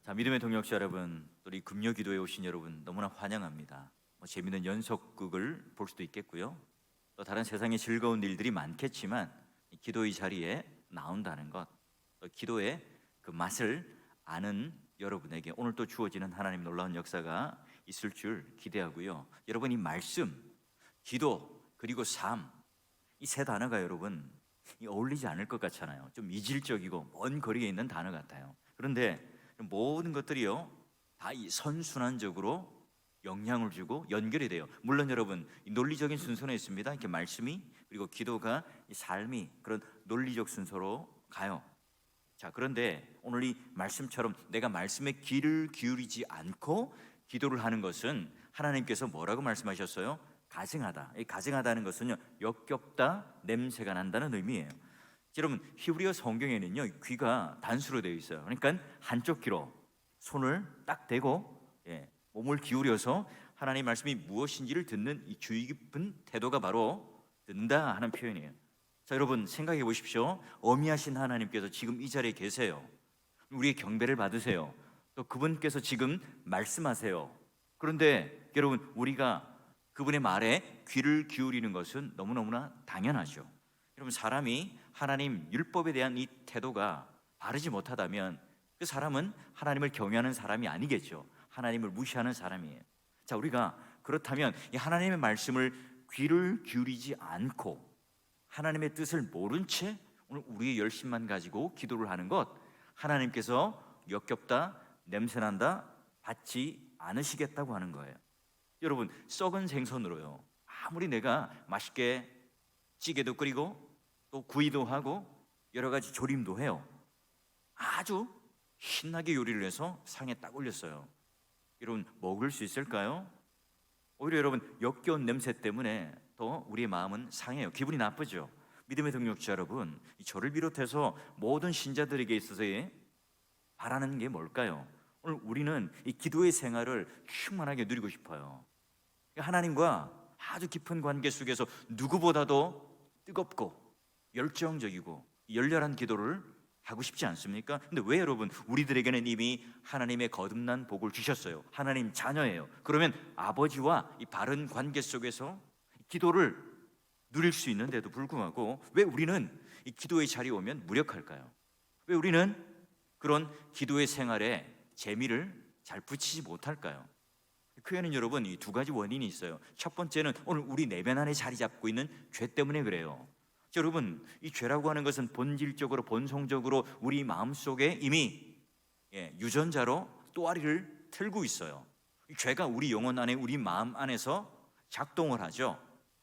자, 믿음의 동역자 여러분, 또 우리 금요 기도에 오신 여러분 너무나 환영합니다. 재미있는 연속극을 볼 수도 있겠고요. 또 다른 세상에 즐거운 일들이 많겠지만 이 기도의 자리에 나온다는 것, 또 기도의 그 맛을 아는 여러분에게 오늘 또 주어지는 하나님 놀라운 역사가 있을 줄 기대하고요. 여러분, 이 말씀, 기도, 그리고 삶, 이 세 단어가 여러분 어울리지 않을 것 같잖아요. 좀 이질적이고 먼 거리에 있는 단어 같아요. 그런데 모든 것들이요 다 이 선순환적으로 영향을 주고 연결이 돼요. 물론 여러분, 이 논리적인 순서는 있습니다. 이렇게 말씀이, 그리고 기도가, 이 삶이 그런 논리적 순서로 가요. 자, 그런데 오늘 이 말씀처럼 내가 말씀에 귀를 기울이지 않고 기도를 하는 것은 하나님께서 뭐라고 말씀하셨어요? 가증하다. 이 가증하다는 것은요, 역겹다, 냄새가 난다는 의미예요. 여러분, 히브리어 성경에는요 귀가 단수로 되어 있어요. 그러니까 한쪽 귀로 손을 딱 대고 몸을 기울여서 하나님의 말씀이 무엇인지를 듣는 이 주의 깊은 태도가 바로 듣는다 하는 표현이에요. 자, 여러분 생각해 보십시오. 어미하신 하나님께서 지금 이 자리에 계세요. 우리의 경배를 받으세요. 또 그분께서 지금 말씀하세요. 그런데 여러분, 우리가 그분의 말에 귀를 기울이는 것은 너무너무나 당연하죠. 여러분, 사람이 하나님 율법에 대한 이 태도가 바르지 못하다면 그 사람은 하나님을 경외하는 사람이 아니겠죠. 하나님을 무시하는 사람이에요. 자, 우리가 그렇다면 이 하나님의 말씀을 귀를 기울이지 않고 하나님의 뜻을 모른 채 오늘 우리의 열심만 가지고 기도를 하는 것, 하나님께서 역겹다, 냄새난다, 받지 않으시겠다고 하는 거예요. 여러분, 썩은 생선으로요 아무리 내가 맛있게 찌개도 끓이고 또 구이도 하고 여러 가지 조림도 해요, 아주 신나게 요리를 해서 상에 딱 올렸어요. 여러분, 먹을 수 있을까요? 오히려 여러분, 역겨운 냄새 때문에 또 우리의 마음은 상해요. 기분이 나쁘죠. 믿음의 동역자 여러분, 저를 비롯해서 모든 신자들에게 있어서의 바라는 게 뭘까요? 오늘 우리는 이 기도의 생활을 충만하게 누리고 싶어요. 하나님과 아주 깊은 관계 속에서 누구보다도 뜨겁고 열정적이고 열렬한 기도를 하고 싶지 않습니까? 근데 왜 여러분, 우리들에게는 이미 하나님의 거듭난 복을 주셨어요. 하나님 자녀예요. 그러면 아버지와 이 바른 관계 속에서 기도를 누릴 수 있는데도 불구하고 왜 우리는 이 기도의 자리에 오면 무력할까요? 왜 우리는 그런 기도의 생활에 재미를 잘 붙이지 못할까요? 그에는 여러분, 이 두 가지 원인이 있어요. 첫 번째는 오늘 우리 내면 안에 자리 잡고 있는 죄 때문에 그래요. 여러분, 이 죄라고 하는 것은 본질적으로 본성적으로 우리 마음속에 이미 유전자로 또아리를 틀고 있어요. 이 죄가 우리 영혼 안에, 우리 마음 안에서 작동을 하죠.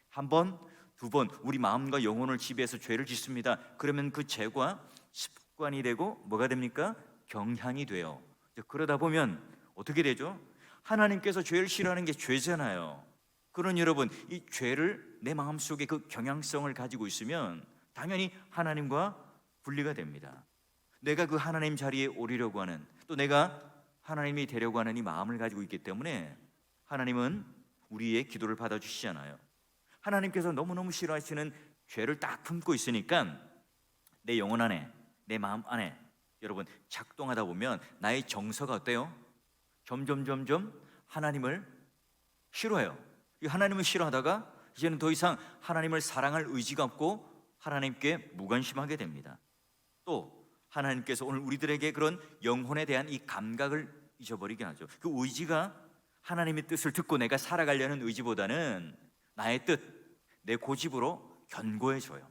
한 번, 두 번 우리 마음과 영혼을 지배해서 죄를 짓습니다. 그러면 그 죄가 습관이 되고 뭐가 됩니까? 경향이 돼요. 그러다 보면 어떻게 되죠? 하나님께서 죄를 싫어하는 게 죄잖아요. 그런 여러분, 이 죄를 내 마음속에 그 경향성을 가지고 있으면 당연히 하나님과 분리가 됩니다. 내가 그 하나님 자리에 오르려고 하는, 또 내가 하나님이 되려고 하는 이 마음을 가지고 있기 때문에 하나님은 우리의 기도를 받아주시잖아요. 하나님께서 너무너무 싫어하시는 죄를 딱 품고 있으니까 내 영혼 안에, 내 마음 안에 여러분 작동하다 보면 나의 정서가 어때요? 점점 하나님을 싫어해요. 이 하나님을 싫어하다가 이제는 더 이상 하나님을 사랑할 의지가 없고 하나님께 무관심하게 됩니다. 또 하나님께서 오늘 우리들에게 그런 영혼에 대한 이 감각을 잊어버리게 하죠. 그 의지가 하나님의 뜻을 듣고 내가 살아가려는 의지보다는 나의 뜻, 내 고집으로 견고해져요.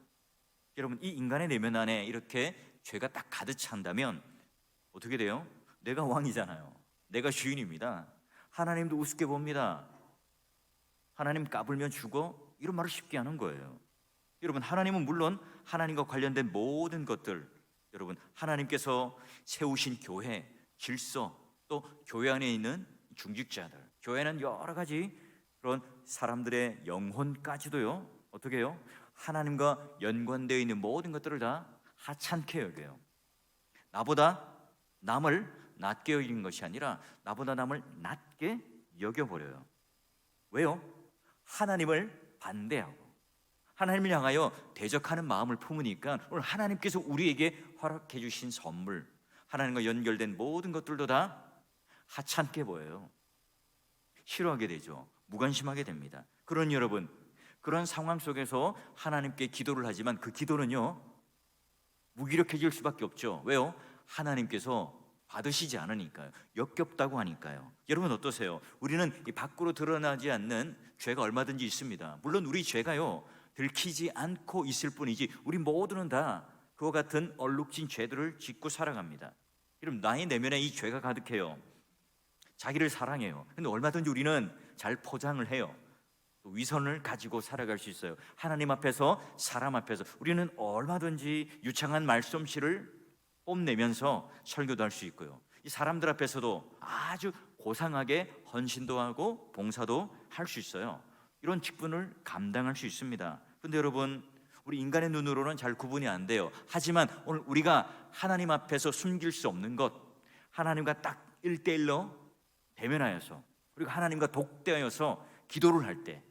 여러분, 이 인간의 내면 안에 이렇게 죄가 딱 가득 찬다면 어떻게 돼요? 내가 왕이잖아요. 내가 주인입니다. 하나님도 우습게 봅니다. 하나님 까불면 죽어? 이런 말을 쉽게 하는 거예요. 여러분, 하나님은 물론 하나님과 관련된 모든 것들, 여러분 하나님께서 세우신 교회, 질서, 또 교회 안에 있는 중직자들, 교회는 여러 가지 그런 사람들의 영혼까지도요 어떻게 해요? 하나님과 연관되어 있는 모든 것들을 다 하찮게 여겨요. 나보다 남을 낮게 여기는 것이 아니라 나보다 남을 낮게 여겨버려요. 왜요? 하나님을 반대하고 하나님을 향하여 대적하는 마음을 품으니까 오늘 하나님께서 우리에게 허락해 주신 선물, 하나님과 연결된 모든 것들도 다 하찮게 보여요. 싫어하게 되죠. 무관심하게 됩니다. 그런 여러분, 그런 상황 속에서 하나님께 기도를 하지만 그 기도는요 무기력해질 수밖에 없죠. 왜요? 하나님께서 받으시지 않으니까요. 역겹다고 하니까요. 여러분 어떠세요? 우리는 이 밖으로 드러나지 않는 죄가 얼마든지 있습니다. 물론 우리 죄가요 들키지 않고 있을 뿐이지 우리 모두는 다 그와 같은 얼룩진 죄들을 짓고 살아갑니다. 여러분 나의 내면에 이 죄가 가득해요. 자기를 사랑해요. 근데 얼마든지 우리는 잘 포장을 해요. 또 위선을 가지고 살아갈 수 있어요. 하나님 앞에서, 사람 앞에서 우리는 얼마든지 유창한 말솜씨를 뽐내면서 설교도 할 수 있고요. 이 사람들 앞에서도 아주 고상하게 헌신도 하고 봉사도 할 수 있어요. 이런 직분을 감당할 수 있습니다. 근데 여러분, 우리 인간의 눈으로는 잘 구분이 안 돼요. 하지만 오늘 우리가 하나님 앞에서 숨길 수 없는 것, 하나님과 딱 1대1로 대면하여서, 그리고 하나님과 독대하여서 기도를 할 때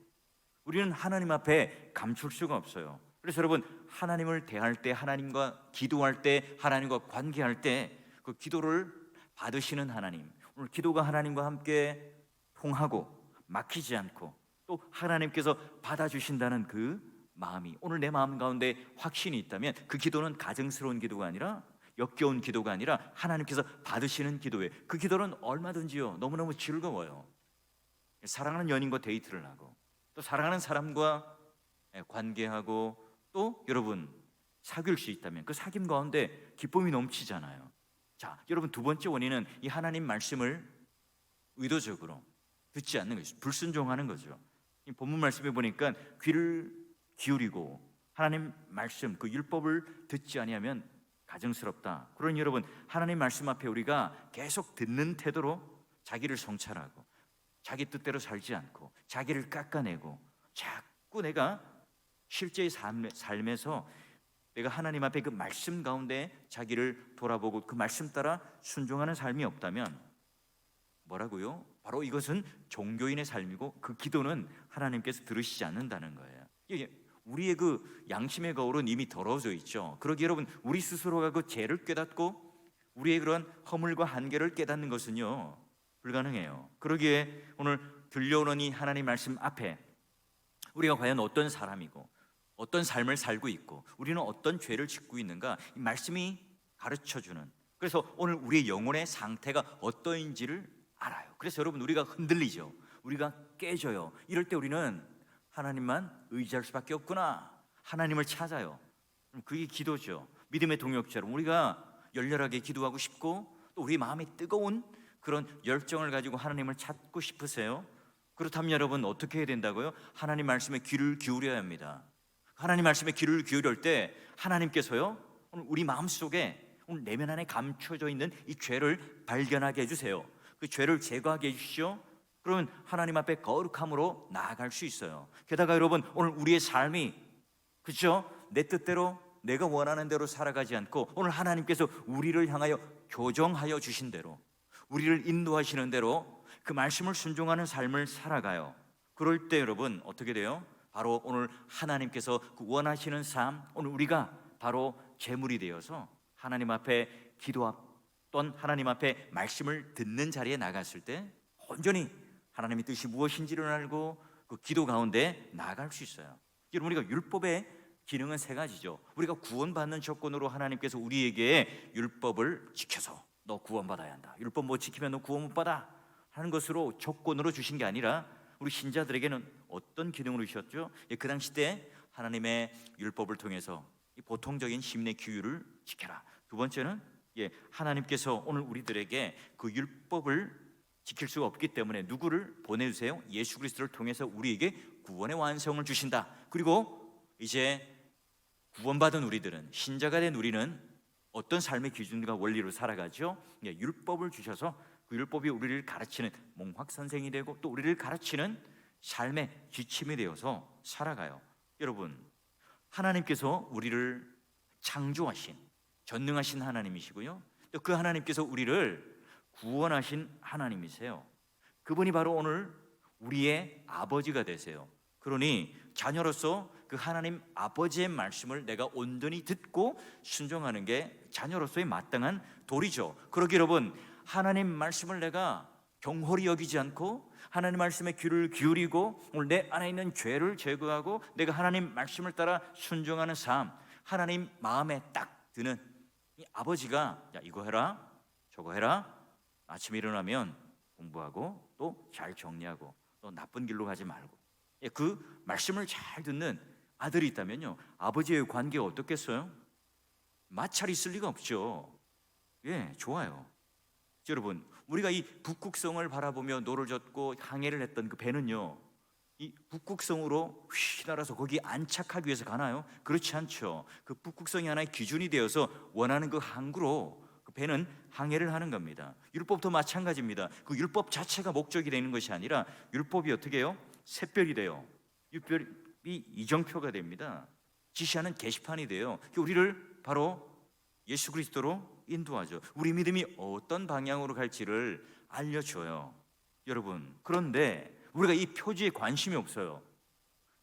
우리는 하나님 앞에 감출 수가 없어요. 그래서 여러분, 하나님을 대할 때, 하나님과 기도할 때, 하나님과 관계할 때 그 기도를 받으시는 하나님, 오늘 기도가 하나님과 함께 통하고 막히지 않고 또 하나님께서 받아주신다는 그 마음이 오늘 내 마음 가운데 확신이 있다면 그 기도는 가증스러운 기도가 아니라, 역겨운 기도가 아니라 하나님께서 받으시는 기도예요. 그 기도는 얼마든지요 너무너무 즐거워요. 사랑하는 연인과 데이트를 하고 또 사랑하는 사람과 관계하고 또 여러분 사귈 수 있다면 그 사귐 가운데 기쁨이 넘치잖아요. 자, 여러분 두 번째 원인은 이 하나님 말씀을 의도적으로 듣지 않는 것이죠. 불순종하는 거죠. 이 본문 말씀에 보니까 귀를 기울이고 하나님 말씀, 그 율법을 듣지 아니하면 가증스럽다. 그러니 여러분, 하나님 말씀 앞에 우리가 계속 듣는 태도로 자기를 성찰하고 자기 뜻대로 살지 않고 자기를 깎아내고 자꾸 내가 실제의 삶에서 내가 하나님 앞에 그 말씀 가운데 자기를 돌아보고 그 말씀 따라 순종하는 삶이 없다면 뭐라고요? 바로 이것은 종교인의 삶이고 그 기도는 하나님께서 들으시지 않는다는 거예요. 우리의 그 양심의 거울은 이미 더러워져 있죠. 그러기에 여러분, 우리 스스로가 그 죄를 깨닫고 우리의 그런 허물과 한계를 깨닫는 것은요 불가능해요. 그러기에 오늘 들려오는 이 하나님 말씀 앞에 우리가 과연 어떤 사람이고 어떤 삶을 살고 있고 우리는 어떤 죄를 짓고 있는가, 이 말씀이 가르쳐주는, 그래서 오늘 우리의 영혼의 상태가 어떠인지를 알아요. 그래서 여러분, 우리가 흔들리죠. 우리가 깨져요. 이럴 때 우리는 하나님만 의지할 수밖에 없구나, 하나님을 찾아요. 그게 기도죠. 믿음의 동역자로 우리가 열렬하게 기도하고 싶고 또 우리 마음이 뜨거운 그런 열정을 가지고 하나님을 찾고 싶으세요? 그렇다면 여러분 어떻게 해야 된다고요? 하나님 말씀에 귀를 기울여야 합니다. 하나님 말씀에 귀를 기울일 때 하나님께서요 오늘 우리 마음속에 오늘 내면 안에 감춰져 있는 이 죄를 발견하게 해주세요. 그 죄를 제거하게 해주시오. 그러면 하나님 앞에 거룩함으로 나아갈 수 있어요. 게다가 여러분, 오늘 우리의 삶이 그렇죠? 내 뜻대로 내가 원하는 대로 살아가지 않고 오늘 하나님께서 우리를 향하여 교정하여 주신 대로, 우리를 인도하시는 대로 그 말씀을 순종하는 삶을 살아가요. 그럴 때 여러분 어떻게 돼요? 바로 오늘 하나님께서 그 원하시는 삶, 오늘 우리가 바로 제물이 되어서 하나님 앞에 기도했던, 하나님 앞에 말씀을 듣는 자리에 나갔을 때 온전히 하나님의 뜻이 무엇인지를 알고 그 기도 가운데 나아갈 수 있어요. 여러분, 우리가 율법의 기능은 세 가지죠. 우리가 구원받는 조건으로 하나님께서 우리에게 율법을 지켜서 너 구원받아야 한다, 율법 못 지키면 너 구원 못 받아 하는 것으로 조건으로 주신 게 아니라 우리 신자들에게는 어떤 기능으로 주셨죠? 그 당시 때 하나님의 율법을 통해서 이 보통적인 시민의 규율을 지켜라. 두 번째는 하나님께서 오늘 우리들에게 그 율법을 지킬 수가 없기 때문에 누구를 보내주세요? 예수 그리스도를 통해서 우리에게 구원의 완성을 주신다. 그리고 이제 구원받은 우리들은, 신자가 된 우리는 어떤 삶의 기준과 원리로 살아가죠? 율법을 주셔서 그 율법이 우리를 가르치는 몽학 선생이 되고 또 우리를 가르치는 삶의 지침이 되어서 살아가요. 여러분, 하나님께서 우리를 창조하신 전능하신 하나님이시고요, 또 그 하나님께서 우리를 구원하신 하나님이세요. 그분이 바로 오늘 우리의 아버지가 되세요. 그러니 자녀로서 그 하나님 아버지의 말씀을 내가 온전히 듣고 순종하는 게 자녀로서의 마땅한 도리죠. 그러기 여러분, 하나님 말씀을 내가 경홀히 여기지 않고 하나님 말씀에 귀를 기울이고 오늘 내 안에 있는 죄를 제거하고 내가 하나님 말씀을 따라 순종하는 삶, 하나님 마음에 딱 드는 이 아버지가 야 이거 해라 저거 해라, 아침에 일어나면 공부하고 또 잘 정리하고 또 나쁜 길로 가지 말고, 그 말씀을 잘 듣는 아들이 있다면요, 아버지의 관계가 어떻겠어요? 마찰이 있을 리가 없죠. 좋아요. 여러분, 우리가 이 북극성을 바라보며 노를 젓고 항해를 했던 그 배는요, 이 북극성으로 휘날아서 거기 안착하기 위해서 가나요? 그렇지 않죠. 그 북극성이 하나의 기준이 되어서 원하는 그 항구로 그 배는 항해를 하는 겁니다. 율법도 마찬가지입니다. 그 율법 자체가 목적이 되는 것이 아니라 율법이 어떻게 해요? 샛별이 돼요. 율법이 이정표가 됩니다. 지시하는 게시판이 돼요. 우리를 바로 예수 그리스도로 인도하죠. 우리 믿음이 어떤 방향으로 갈지를 알려줘요. 여러분, 그런데 우리가 이 표지에 관심이 없어요.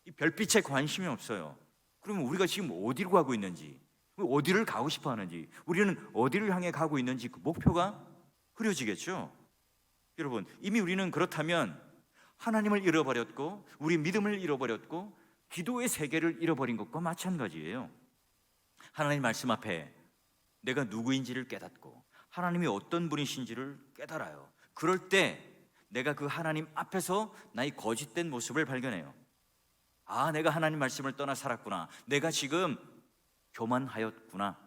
이 별빛에 관심이 없어요. 그러면 우리가 지금 어디로 가고 있는지, 어디를 가고 싶어 하는지, 우리는 어디를 향해 가고 있는지 그 목표가 흐려지겠죠. 여러분, 이미 우리는 그렇다면 하나님을 잃어버렸고 우리 믿음을 잃어버렸고 기도의 세계를 잃어버린 것과 마찬가지예요. 하나님 말씀 앞에 내가 누구인지를 깨닫고 하나님이 어떤 분이신지를 깨달아요. 그럴 때 내가 그 하나님 앞에서 나의 거짓된 모습을 발견해요. 아, 내가 하나님 말씀을 떠나 살았구나. 내가 지금 교만하였구나.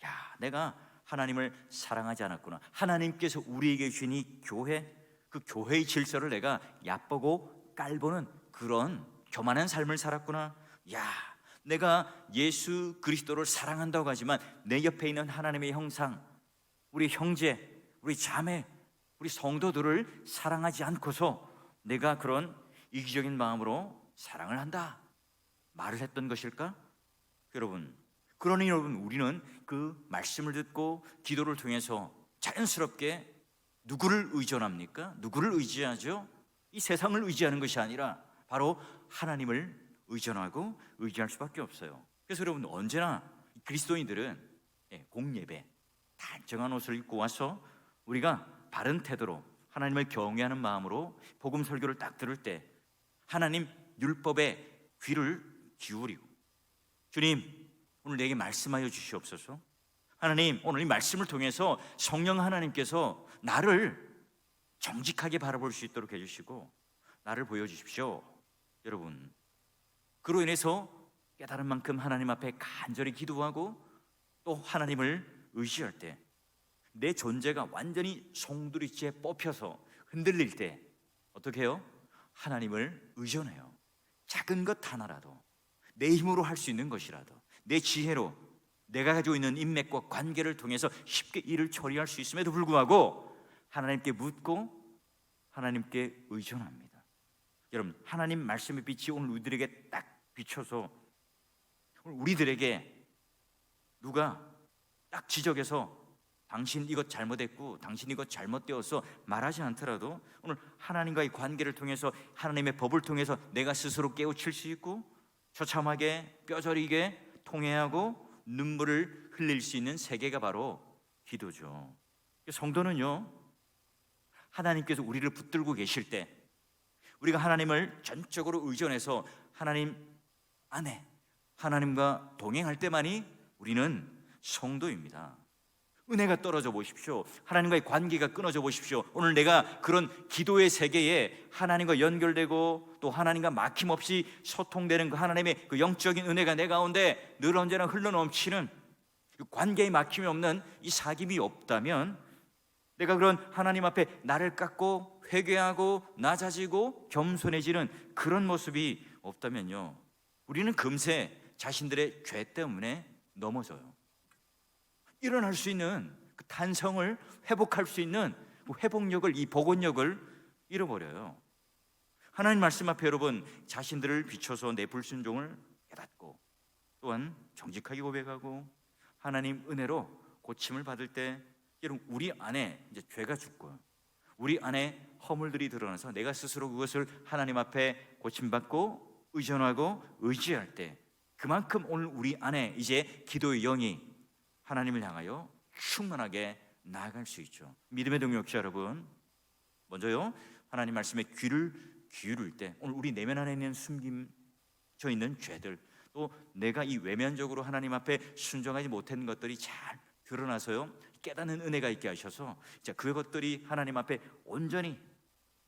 야, 내가 하나님을 사랑하지 않았구나. 하나님께서 우리에게 주신 이 교회, 그 교회의 질서를 내가 얕보고 깔보는 그런 교만한 삶을 살았구나. 야, 내가 예수 그리스도를 사랑한다고 하지만 내 옆에 있는 하나님의 형상, 우리 형제, 우리 자매, 우리 성도들을 사랑하지 않고서 내가 그런 이기적인 마음으로 사랑을 한다 말을 했던 것일까? 여러분, 그러니 여러분, 우리는 그 말씀을 듣고 기도를 통해서 자연스럽게 누구를 의존합니까? 누구를 의지하죠? 이 세상을 의지하는 것이 아니라 바로 하나님을 의존하고 의지할 수밖에 없어요. 그래서 여러분, 언제나 그리스도인들은 공예배 단정한 옷을 입고 와서 우리가 바른 태도로 하나님을 경외하는 마음으로 복음 설교를 딱 들을 때 하나님 율법에 귀를 기울이고, 주님 오늘 내게 말씀하여 주시옵소서. 하나님 오늘 이 말씀을 통해서 성령 하나님께서 나를 정직하게 바라볼 수 있도록 해주시고 나를 보여주십시오. 여러분, 그로 인해서 깨달은 만큼 하나님 앞에 간절히 기도하고 또 하나님을 의지할 때 내 존재가 완전히 송두리째 뽑혀서 흔들릴 때 어떻게 해요? 하나님을 의존해요. 작은 것 하나라도, 내 힘으로 할 수 있는 것이라도, 내 지혜로 내가 가지고 있는 인맥과 관계를 통해서 쉽게 일을 처리할 수 있음에도 불구하고 하나님께 묻고 하나님께 의존합니다. 여러분, 하나님 말씀의 빛이 오늘 우리들에게 딱 비춰서 오늘 우리들에게 누가 딱 지적해서 당신 이것 잘못했고 당신 이것 잘못되어서 말하지 않더라도 오늘 하나님과의 관계를 통해서 하나님의 법을 통해서 내가 스스로 깨우칠 수 있고 처참하게 뼈저리게 통회하고 눈물을 흘릴 수 있는 세계가 바로 기도죠. 성도는요, 하나님께서 우리를 붙들고 계실 때 우리가 하나님을 전적으로 의존해서 하나님 안에 하나님과 동행할 때만이 우리는 성도입니다. 은혜가 떨어져 보십시오. 하나님과의 관계가 끊어져 보십시오. 오늘 내가 그런 기도의 세계에 하나님과 연결되고 또 하나님과 막힘없이 소통되는 그 하나님의 그 영적인 은혜가 내 가운데 늘 언제나 흘러넘치는 그 관계에 막힘이 없는 이 사귐이 없다면, 내가 그런 하나님 앞에 나를 깎고 회개하고 낮아지고 겸손해지는 그런 모습이 없다면요, 우리는 금세 자신들의 죄 때문에 넘어져요. 일어날 수 있는 그 탄성을 회복할 수 있는 그 회복력을, 이 복원력을 잃어버려요. 하나님 말씀 앞에 여러분 자신들을 비춰서 내 불순종을 깨닫고 또한 정직하게 고백하고 하나님 은혜로 고침을 받을 때 여러분 우리 안에 이제 죄가 죽고 우리 안에 허물들이 드러나서 내가 스스로 그것을 하나님 앞에 고침받고 의존하고 의지할 때 그만큼 오늘 우리 안에 이제 기도의 영이 하나님을 향하여 충만하게 나아갈 수 있죠. 믿음의 동역자 여러분, 먼저요 하나님 말씀에 귀를 기울일 때 오늘 우리 내면 안에 있는 숨김져 있는 죄들, 또 내가 이 외면적으로 하나님 앞에 순종하지 못한 것들이 잘 드러나서요 깨닫는 은혜가 있게 하셔서 자, 그것들이 하나님 앞에 온전히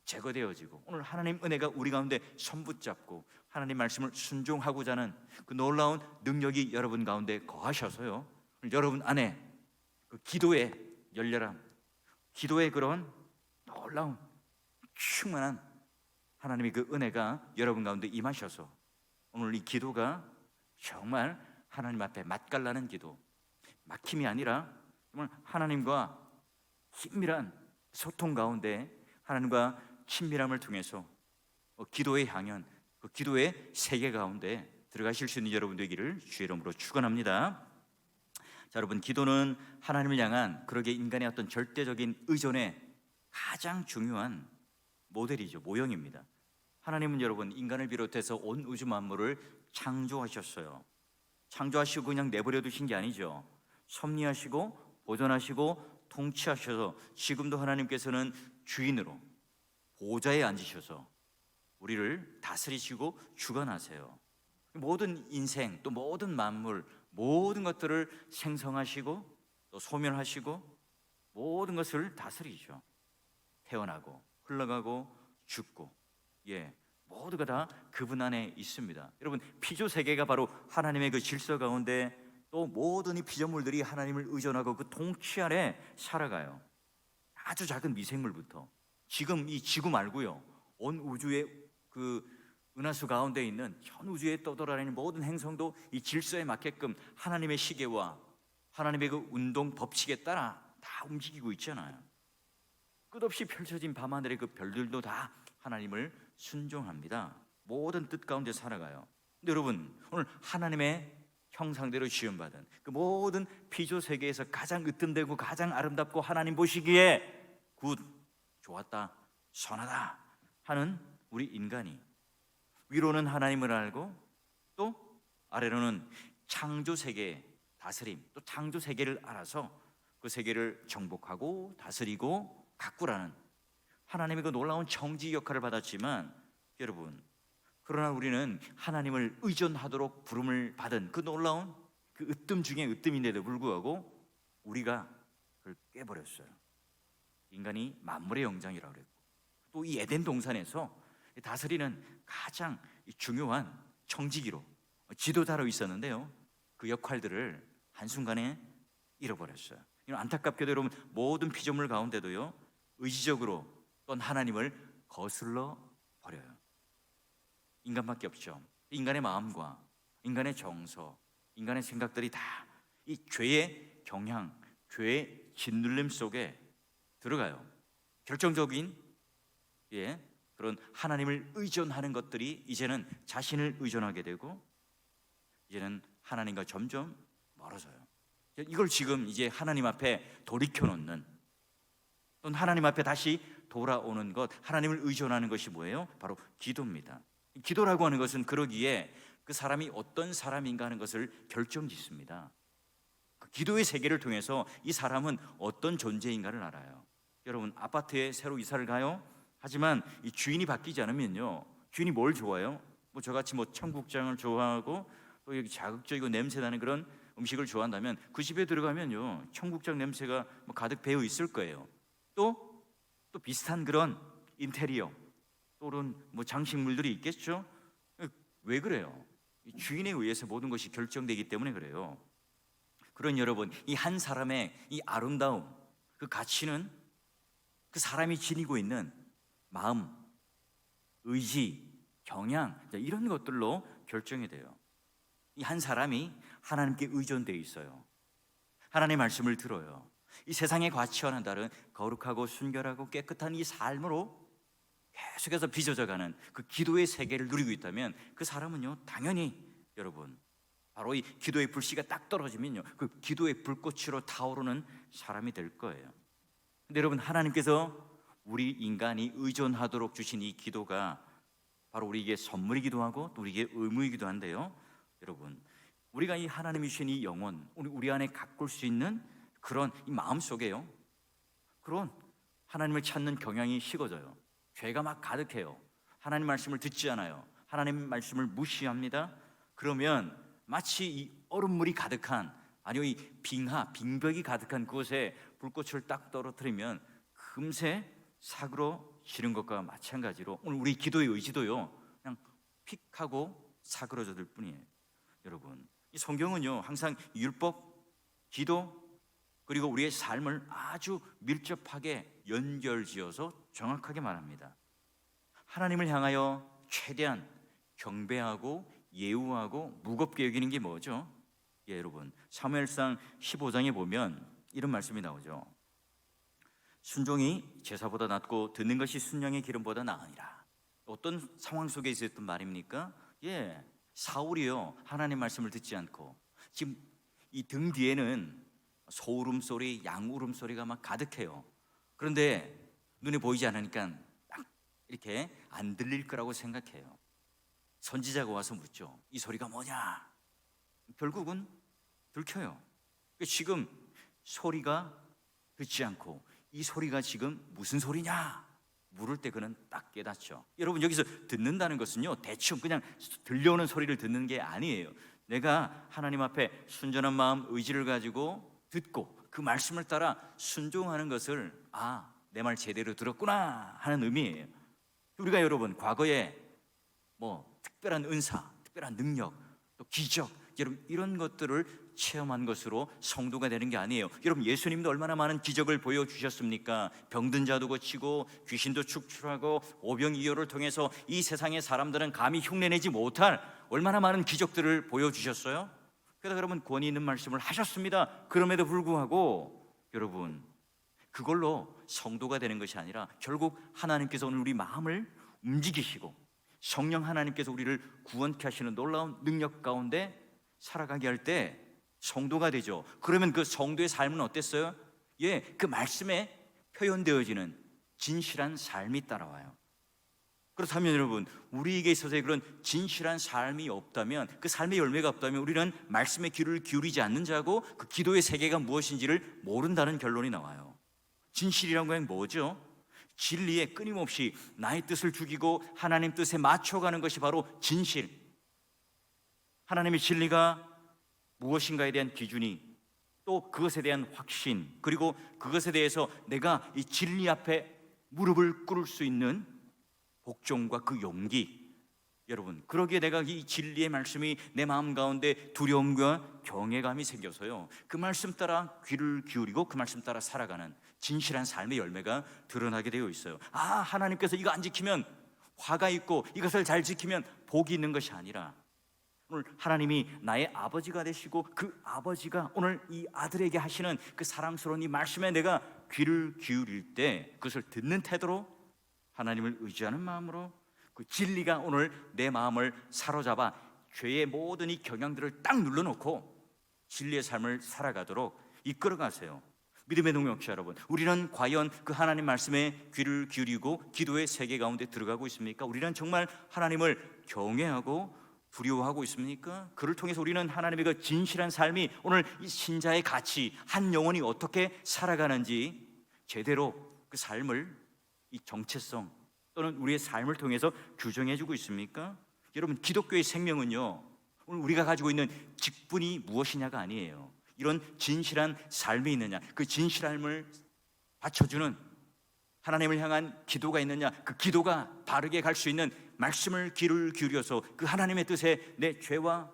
제거되어지고 오늘 하나님 은혜가 우리 가운데 손붙잡고 하나님 말씀을 순종하고자 하는 그 놀라운 능력이 여러분 가운데 거하셔서요 여러분 안에 그 기도의 열렬함, 기도의 그런 놀라운 충만한 하나님의 그 은혜가 여러분 가운데 임하셔서 오늘 이 기도가 정말 하나님 앞에 맛깔나는 기도, 막힘이 아니라 정말 하나님과 긴밀한 소통 가운데 하나님과 친밀함을 통해서 기도의 향연, 그 기도의 세계 가운데 들어가실 수 있는 여러분 되기를 주의 이름으로 축원합니다. 자, 여러분, 기도는 하나님을 향한 그러게 인간의 어떤 절대적인 의존의 가장 중요한 모델이죠. 모형입니다. 하나님은 여러분 인간을 비롯해서 온 우주 만물을 창조하셨어요. 창조하시고 그냥 내버려 두신 게 아니죠. 섭리하시고 보존하시고 통치하셔서 지금도 하나님께서는 주인으로 보좌에 앉으셔서 우리를 다스리시고 주관하세요. 모든 인생 또 모든 만물 모든 것들을 생성하시고 또 소멸하시고 모든 것을 다스리죠. 태어나고 흘러가고 죽고 모두가 다 그분 안에 있습니다. 여러분 피조 세계가 바로 하나님의 그 질서 가운데 또 모든 이 피조물들이 하나님을 의존하고 그 통치 아래 살아가요. 아주 작은 미생물부터 지금 이 지구 말고요 온 우주의 그 은하수 가운데 있는 현 우주에 떠돌아다니는 모든 행성도 이 질서에 맞게끔 하나님의 시계와 하나님의 그 운동 법칙에 따라 다 움직이고 있잖아요. 끝없이 펼쳐진 밤하늘의 그 별들도 다 하나님을 순종합니다. 모든 뜻 가운데 살아가요. 근데 여러분 오늘 하나님의 형상대로 지음받은 그 모든 피조 세계에서 가장 으뜸되고 가장 아름답고 하나님 보시기에 굿, 좋았다, 선하다 하는 우리 인간이 위로는 하나님을 알고 또 아래로는 창조 세계의 다스림, 또 창조 세계를 알아서 그 세계를 정복하고 다스리고 가꾸라는 하나님의 그 놀라운 정지 역할을 받았지만 여러분 그러나 우리는 하나님을 의존하도록 부름을 받은 그 놀라운 그 으뜸 중에 으뜸인데도 불구하고 우리가 그걸 깨버렸어요. 인간이 만물의 영장이라고 그랬고 또 이 에덴 동산에서 다스리는 가장 중요한 청지기로 지도자로 있었는데요 그 역할들을 한순간에 잃어버렸어요. 안타깝게도 여러분 모든 피조물 가운데도요 의지적으로 또 하나님을 거슬러 버려요. 인간밖에 없죠. 인간의 마음과 인간의 정서, 인간의 생각들이 다 이 죄의 경향, 죄의 짓눌림 속에 들어가요. 결정적인 그런 하나님을 의존하는 것들이 이제는 자신을 의존하게 되고 이제는 하나님과 점점 멀어져요. 이걸 지금 이제 하나님 앞에 돌이켜 놓는 또는 하나님 앞에 다시 돌아오는 것, 하나님을 의존하는 것이 뭐예요? 바로 기도입니다. 기도라고 하는 것은 그러기에 그 사람이 어떤 사람인가 하는 것을 결정짓습니다. 그 기도의 세계를 통해서 이 사람은 어떤 존재인가를 알아요. 여러분 아파트에 새로 이사를 가요. 하지만 이 주인이 바뀌지 않으면요 주인이 뭘 좋아해요? 뭐 저같이 뭐 청국장을 좋아하고 또 여기 자극적이고 냄새나는 그런 음식을 좋아한다면 그 집에 들어가면요 청국장 냄새가 뭐 가득 배어 있을 거예요. 또 비슷한 그런 인테리어 또는 뭐 장식물들이 있겠죠. 왜 그래요? 주인에 의해서 모든 것이 결정되기 때문에 그래요. 그런 여러분 이 한 사람의 이 아름다움 그 가치는 그 사람이 지니고 있는 마음, 의지, 경향 이런 것들로 결정이 돼요. 이 한 사람이 하나님께 의존되어 있어요. 하나님의 말씀을 들어요. 이 세상의 가치와는 다른 거룩하고 순결하고 깨끗한 이 삶으로 계속해서 빚어져가는 그 기도의 세계를 누리고 있다면 그 사람은요 당연히 여러분 바로 이 기도의 불씨가 딱 떨어지면요 그 기도의 불꽃으로 타오르는 사람이 될 거예요. 근데 여러분 하나님께서 우리 인간이 의존하도록 주신 이 기도가 바로 우리에게 선물이기도 하고 또 우리에게 의무이기도 한데요. 여러분, 우리가 이 하나님이 주신 이 영혼, 우리 안에 가꿀 수 있는 그런 이 마음 속에요, 그런 하나님을 찾는 경향이 식어져요. 죄가 막 가득해요. 하나님 말씀을 듣지 않아요. 하나님 말씀을 무시합니다. 그러면 마치 이 얼음물이 가득한, 아니요, 이 빙벽이 가득한 그곳에 불꽃을 딱 떨어뜨리면 금세 사그러지는 것과 마찬가지로 오늘 우리 기도의 의지도요, 그냥 픽 하고 사그러져들 뿐이에요. 여러분, 이 성경은요 항상 율법, 기도, 그리고 우리의 삶을 아주 밀접하게 연결지어서 정확하게 말합니다. 하나님을 향하여 최대한 경배하고 예우하고 무겁게 여기는 게 뭐죠? 예, 여러분, 사무엘상 15장에 보면 이런 말씀이 나오죠. 순종이 제사보다 낫고 듣는 것이 순양의 기름보다 나으니라. 어떤 상황 속에 있었던 말입니까? 예, 사울이요 하나님 말씀을 듣지 않고 지금 이 등 뒤에는 소 울음소리, 양 울음소리가 막 가득해요. 그런데 눈에 보이지 않으니까 이렇게 안 들릴 거라고 생각해요. 선지자가 와서 묻죠. 이 소리가 뭐냐? 결국은 들켜요. 지금 소리가 듣지 않고 이 소리가 지금 무슨 소리냐? 물을 때 그는 딱 깨닫죠. 여러분, 여기서 듣는다는 것은요 대충 그냥 들려오는 소리를 듣는 게 아니에요. 내가 하나님 앞에 순전한 마음, 의지를 가지고 듣고 그 말씀을 따라 순종하는 것을 내 말 제대로 들었구나 하는 의미예요. 우리가 여러분 과거에 뭐 특별한 은사, 특별한 능력, 또 기적, 여러분 이런 것들을 체험한 것으로 성도가 되는 게 아니에요. 여러분, 예수님도 얼마나 많은 기적을 보여주셨습니까? 병든 자도 고치고 귀신도 축출하고 오병이어를 통해서 이 세상의 사람들은 감히 흉내내지 못할 얼마나 많은 기적들을 보여주셨어요. 그래서 여러분 권위 있는 말씀을 하셨습니다. 그럼에도 불구하고 여러분, 그걸로 성도가 되는 것이 아니라 결국 하나님께서 오늘 우리 마음을 움직이시고 성령 하나님께서 우리를 구원케 하시는 놀라운 능력 가운데 살아가게 할 때 성도가 되죠. 그러면 그 성도의 삶은 어땠어요? 예, 그 말씀에 표현되어지는 진실한 삶이 따라와요. 그렇다면 여러분, 우리에게 있어서의 그런 진실한 삶이 없다면, 그 삶의 열매가 없다면 우리는 말씀에 귀를 기울이지 않는 자고 그 기도의 세계가 무엇인지를 모른다는 결론이 나와요. 진실이란 건 뭐죠? 진리에 끊임없이 나의 뜻을 죽이고 하나님 뜻에 맞춰가는 것이 바로 진실. 하나님의 진리가 무엇인가에 대한 기준이, 또 그것에 대한 확신, 그리고 그것에 대해서 내가 이 진리 앞에 무릎을 꿇을 수 있는 복종과 그 용기. 여러분, 그러기에 내가 이 진리의 말씀이 내 마음 가운데 두려움과 경외감이 생겨서요 그 말씀 따라 귀를 기울이고 그 말씀 따라 살아가는 진실한 삶의 열매가 드러나게 되어 있어요. 하나님께서 이거 안 지키면 화가 있고 이것을 잘 지키면 복이 있는 것이 아니라, 오늘 하나님이 나의 아버지가 되시고 그 아버지가 오늘 이 아들에게 하시는 그 사랑스러운 이 말씀에 내가 귀를 기울일 때 그것을 듣는 태도로, 하나님을 의지하는 마음으로, 그 진리가 오늘 내 마음을 사로잡아 죄의 모든 이 경향들을 딱 눌러놓고 진리의 삶을 살아가도록 이끌어가세요. 믿음의 동역자 여러분, 우리는 과연 그 하나님 말씀에 귀를 기울이고 기도의 세계 가운데 들어가고 있습니까? 우리는 정말 하나님을 경외하고 두려워하고 있습니까? 그를 통해서 우리는 하나님의 그 진실한 삶이 오늘 이 신자의 가치, 한 영혼이 어떻게 살아가는지 제대로 그 삶을, 이 정체성 또는 우리의 삶을 통해서 규정해주고 있습니까? 여러분, 기독교의 생명은요 오늘 우리가 가지고 있는 직분이 무엇이냐가 아니에요. 이런 진실한 삶이 있느냐, 그 진실함을 받쳐주는 하나님을 향한 기도가 있느냐, 그 기도가 바르게 갈 수 있는 말씀을 귀를 기울여서 그 하나님의 뜻에 내 죄와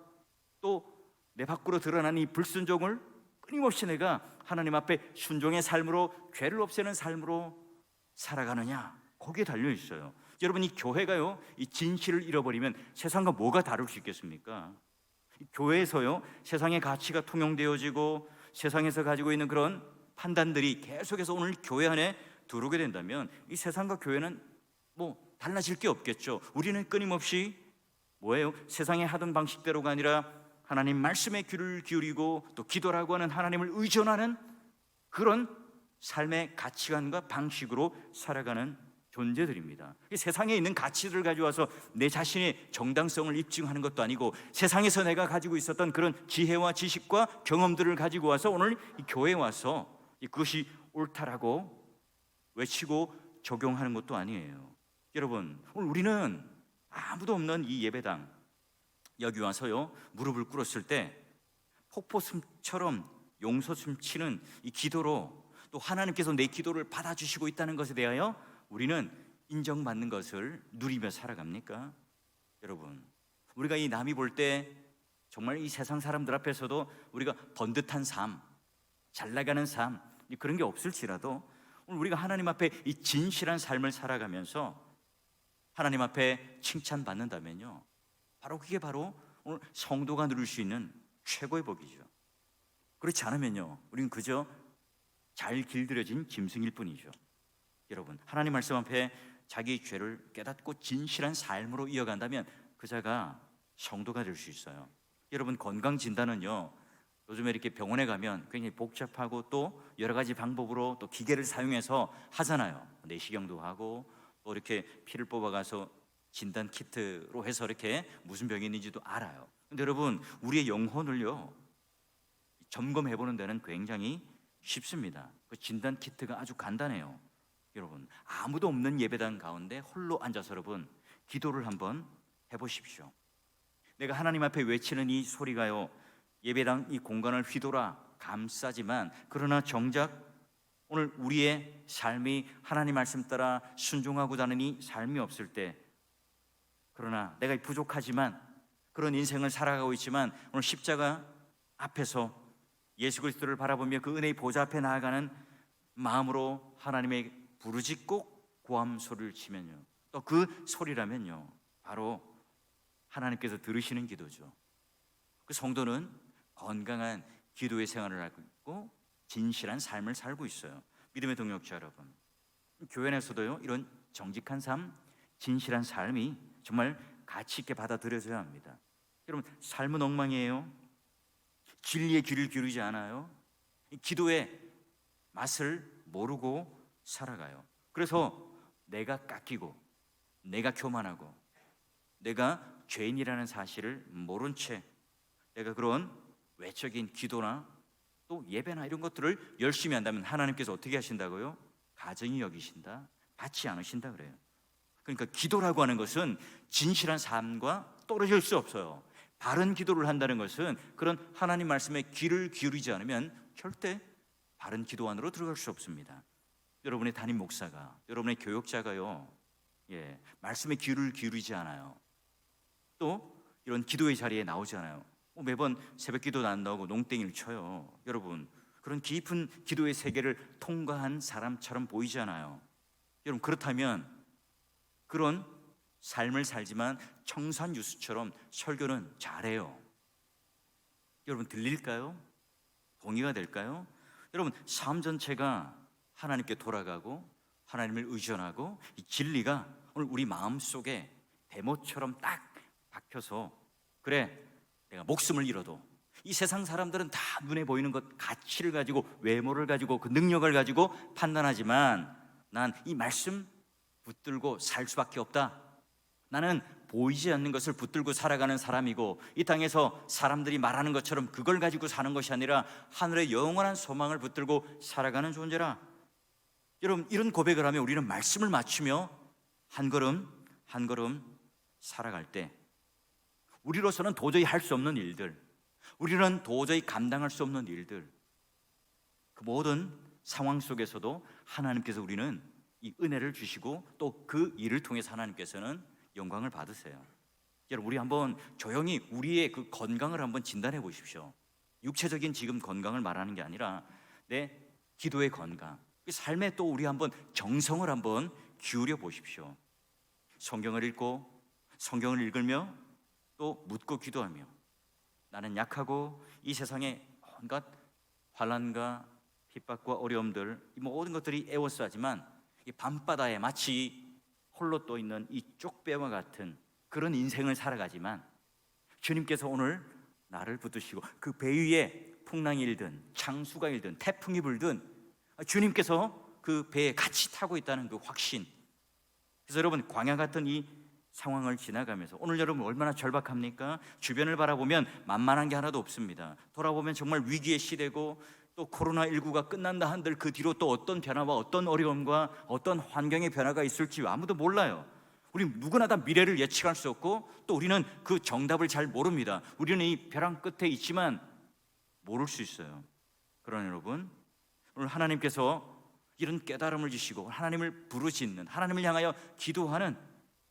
또 내 밖으로 드러난 이 불순종을 끊임없이 내가 하나님 앞에 순종의 삶으로, 죄를 없애는 삶으로 살아가느냐, 거기에 달려 있어요. 여러분, 이 교회가요 이 진실을 잃어버리면 세상과 뭐가 다를 수 있겠습니까? 교회에서요 세상의 가치가 통용되어지고 세상에서 가지고 있는 그런 판단들이 계속해서 오늘 교회 안에 들어오게 된다면 이 세상과 교회는 뭐 달라질 게 없겠죠. 우리는 끊임없이 뭐예요? 세상에 하던 방식대로가 아니라 하나님 말씀에 귀를 기울이고 또 기도라고 하는 하나님을 의존하는 그런 삶의 가치관과 방식으로 살아가는 존재들입니다. 이 세상에 있는 가치들을 가져와서 내 자신의 정당성을 입증하는 것도 아니고 세상에서 내가 가지고 있었던 그런 지혜와 지식과 경험들을 가지고 와서 오늘 이 교회에 와서 그것이 옳다라고 외치고 적용하는 것도 아니에요. 여러분, 오늘 우리는 아무도 없는 이 예배당 여기 와서요 무릎을 꿇었을 때 폭포수처럼 용솟음 치는 이 기도로 또 하나님께서 내 기도를 받아주시고 있다는 것에 대하여 우리는 인정받는 것을 누리며 살아갑니까? 여러분, 우리가 이 남이 볼 때 정말 이 세상 사람들 앞에서도 우리가 번듯한 삶, 잘 나가는 삶 그런 게 없을지라도 오늘 우리가 하나님 앞에 이 진실한 삶을 살아가면서 하나님 앞에 칭찬받는다면요 바로 그게 바로 오늘 성도가 누릴 수 있는 최고의 복이죠. 그렇지 않으면요 우리는 그저 잘 길들여진 짐승일 뿐이죠. 여러분, 하나님 말씀 앞에 자기 죄를 깨닫고 진실한 삶으로 이어간다면 그 자가 성도가 될 수 있어요. 여러분, 건강 진단은요 요즘에 이렇게 병원에 가면 굉장히 복잡하고 또 여러 가지 방법으로 또 기계를 사용해서 하잖아요. 내시경도 하고 또 이렇게 피를 뽑아가서 진단 키트로 해서 이렇게 무슨 병이 있는지도 알아요. 근데 여러분, 우리의 영혼을요 점검해보는 데는 굉장히 쉽습니다. 그 진단 키트가 아주 간단해요. 여러분, 아무도 없는 예배당 가운데 홀로 앉아서 여러분 기도를 한번 해보십시오. 내가 하나님 앞에 외치는 이 소리가요 예배당 이 공간을 휘돌아 감싸지만 그러나 정작 오늘 우리의 삶이 하나님 말씀 따라 순종하고자 하는 이 삶이 없을 때, 그러나 내가 부족하지만 그런 인생을 살아가고 있지만 오늘 십자가 앞에서 예수 그리스도를 바라보며 그 은혜의 보좌 앞에 나아가는 마음으로 하나님의 부르짖고 고함 소리를 치면요 또 그 소리라면요 바로 하나님께서 들으시는 기도죠. 그 성도는 건강한 기도의 생활을 하고 있고 진실한 삶을 살고 있어요. 믿음의 동역자 여러분, 교회 내에서도요 이런 정직한 삶, 진실한 삶이 정말 가치 있게 받아들여져야 합니다. 여러분, 삶은 엉망이에요. 진리의 귀를 기울이지 않아요. 기도의 맛을 모르고 살아가요. 그래서 내가 깎이고 내가 교만하고 내가 죄인이라는 사실을 모른 채 내가 그런 외적인 기도나 또 예배나 이런 것들을 열심히 한다면 하나님께서 어떻게 하신다고요? 가증히 여기신다, 받지 않으신다 그래요. 그러니까 기도라고 하는 것은 진실한 삶과 떨어질 수 없어요. 바른 기도를 한다는 것은 그런 하나님 말씀에 귀를 기울이지 않으면 절대 바른 기도 안으로 들어갈 수 없습니다. 여러분의 담임 목사가, 여러분의 교역자가요 말씀에 귀를 기울이지 않아요. 또 이런 기도의 자리에 나오지 않아요. 매번 새벽 기도 난다고 농땡이를 쳐요. 여러분, 그런 깊은 기도의 세계를 통과한 사람처럼 보이지 않아요. 여러분, 그렇다면 그런 삶을 살지만 청산유수처럼 설교는 잘해요. 여러분, 들릴까요? 동의가 될까요? 여러분, 삶 전체가 하나님께 돌아가고 하나님을 의존하고 이 진리가 오늘 우리 마음속에 대못처럼 딱 박혀서, 그래 내가 목숨을 잃어도 이 세상 사람들은 다 눈에 보이는 것, 가치를 가지고 외모를 가지고 그 능력을 가지고 판단하지만 난 이 말씀 붙들고 살 수밖에 없다. 나는 보이지 않는 것을 붙들고 살아가는 사람이고 이 땅에서 사람들이 말하는 것처럼 그걸 가지고 사는 것이 아니라 하늘의 영원한 소망을 붙들고 살아가는 존재라. 여러분, 이런 고백을 하면 우리는 말씀을 맞추며 한 걸음 한 걸음 살아갈 때 우리로서는 도저히 할 수 없는 일들, 우리는 도저히 감당할 수 없는 일들, 그 모든 상황 속에서도 하나님께서 우리는 이 은혜를 주시고 또 그 일을 통해서 하나님께서는 영광을 받으세요. 여러분, 우리 한번 조용히 우리의 그 건강을 한번 진단해 보십시오. 육체적인 지금 건강을 말하는 게 아니라 내 기도의 건강, 그 삶에 또 우리 한번 정성을 한번 기울여 보십시오. 성경을 읽고 성경을 읽으며 또 묻고 기도하며 나는 약하고 이 세상에 온갖 환난과 핍박과 어려움들, 이 모든 것들이 에워싸지만 이 밤바다에 마치 홀로 떠 있는 이 쪽배와 같은 그런 인생을 살아가지만 주님께서 오늘 나를 붙드시고 그 배 위에 풍랑이 일든 창수가 일든 태풍이 불든 주님께서 그 배에 같이 타고 있다는 그 확신, 그래서 여러분, 광야 같은 이 상황을 지나가면서 오늘 여러분 얼마나 절박합니까? 주변을 바라보면 만만한 게 하나도 없습니다. 돌아보면 정말 위기의 시대고, 또 코로나19가 끝난다 한들 그 뒤로 또 어떤 변화와 어떤 어려움과 어떤 환경의 변화가 있을지 아무도 몰라요. 우리 누구나 다 미래를 예측할 수 없고, 또 우리는 그 정답을 잘 모릅니다. 우리는 이 벼랑 끝에 있지만 모를 수 있어요. 그러나 여러분, 오늘 하나님께서 이런 깨달음을 주시고 하나님을 부르짖는, 하나님을 향하여 기도하는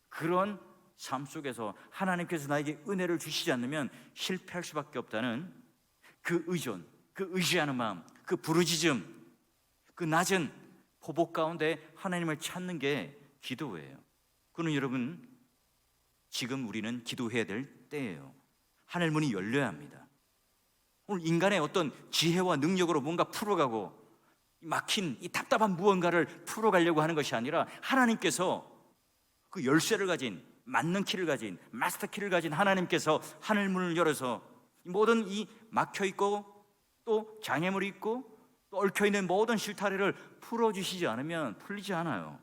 그런 삶 속에서 하나님께서 나에게 은혜를 주시지 않으면 실패할 수밖에 없다는 그 의존, 그 의지하는 마음, 그 부르짖음, 그 낮은 포복 가운데 하나님을 찾는 게 기도예요. 그는 여러분, 지금 우리는 기도해야 될 때예요. 하늘 문이 열려야 합니다. 오늘 인간의 어떤 지혜와 능력으로 뭔가 풀어가고 막힌 이 답답한 무언가를 풀어가려고 하는 것이 아니라, 하나님께서 그 열쇠를 가진, 맞는 키를 가진, 마스터 키를 가진 하나님께서 하늘 문을 열어서 모든 이 막혀있고 또 장애물이 있고 또 얽혀있는 모든 실타래를 풀어주시지 않으면 풀리지 않아요.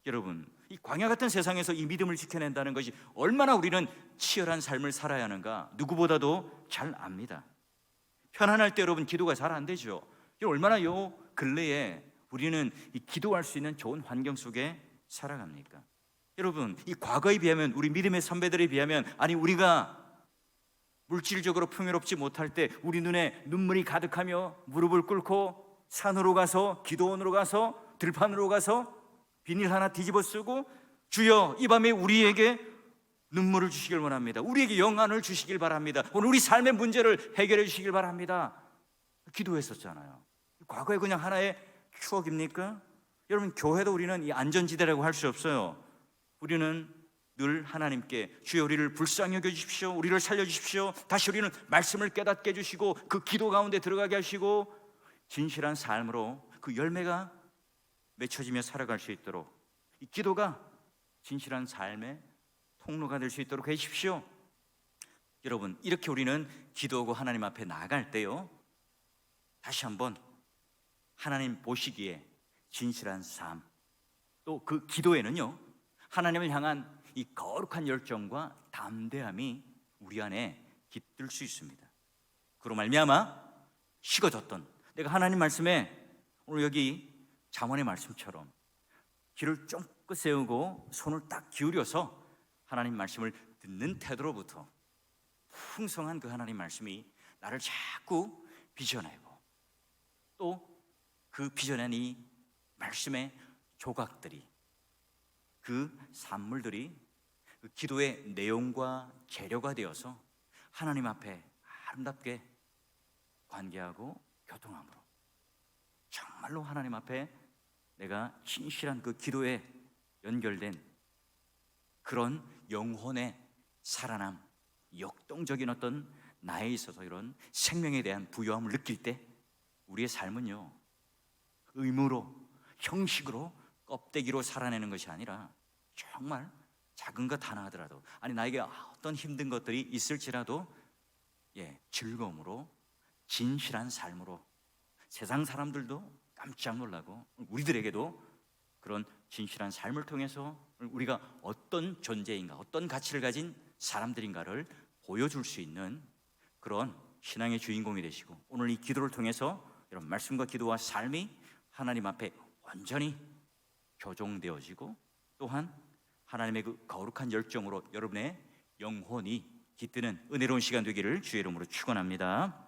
여러분, 이 광야 같은 세상에서 이 믿음을 지켜낸다는 것이 얼마나 우리는 치열한 삶을 살아야 하는가 누구보다도 잘 압니다. 편안할 때 여러분 기도가 잘 안 되죠. 얼마나 요 근래에 우리는 이 기도할 수 있는 좋은 환경 속에 살아갑니까? 여러분, 이 과거에 비하면, 우리 믿음의 선배들에 비하면, 아니 우리가 물질적으로 풍요롭지 못할 때 우리 눈에 눈물이 가득하며 무릎을 꿇고 산으로 가서, 기도원으로 가서, 들판으로 가서 비닐 하나 뒤집어 쓰고, 주여 이 밤에 우리에게 눈물을 주시길 원합니다. 우리에게 영안을 주시길 바랍니다. 오늘 우리 삶의 문제를 해결해 주시길 바랍니다. 기도했었잖아요. 과거에 그냥 하나의 추억입니까? 여러분, 교회도 우리는 이 안전지대라고 할 수 없어요. 우리는 늘 하나님께 주여 우리를 불쌍히 여겨주십시오, 우리를 살려주십시오, 다시 우리는 말씀을 깨닫게 해주시고 그 기도 가운데 들어가게 하시고 진실한 삶으로 그 열매가 맺혀지며 살아갈 수 있도록, 이 기도가 진실한 삶의 통로가 될 수 있도록 해주십시오. 여러분, 이렇게 우리는 기도하고 하나님 앞에 나아갈 때요, 다시 한번 하나님 보시기에 진실한 삶, 또 그 기도에는요 하나님을 향한 이 거룩한 열정과 담대함이 우리 안에 깃들 수 있습니다. 그로 말미암아 식어졌던, 내가 하나님 말씀에 오늘 여기 잠언의 말씀처럼 귀를 쫑긋 세우고 손을 딱 기울여서 하나님 말씀을 듣는 태도로부터 풍성한 그 하나님 말씀이 나를 자꾸 빚어내고, 또 그 빚어낸 이 말씀의 조각들이, 그 산물들이 그 기도의 내용과 재료가 되어서 하나님 앞에 아름답게 관계하고 교통함으로 정말로 하나님 앞에 내가 진실한 그 기도에 연결된 그런 영혼의 살아남, 역동적인 어떤 나에 있어서 이런 생명에 대한 부요함을 느낄 때 우리의 삶은요 의무로, 형식으로, 껍데기로 살아내는 것이 아니라 정말 작은 것 하나 하더라도, 아니 나에게 어떤 힘든 것들이 있을지라도 즐거움으로, 진실한 삶으로 세상 사람들도 깜짝 놀라고 우리들에게도 그런 진실한 삶을 통해서 우리가 어떤 존재인가, 어떤 가치를 가진 사람들인가를 보여줄 수 있는 그런 신앙의 주인공이 되시고, 오늘 이 기도를 통해서 이런 말씀과 기도와 삶이 하나님 앞에 완전히 교종되어지고, 또한 하나님의 그 거룩한 열정으로 여러분의 영혼이 깃드는 은혜로운 시간 되기를 주의 이름으로 축원합니다.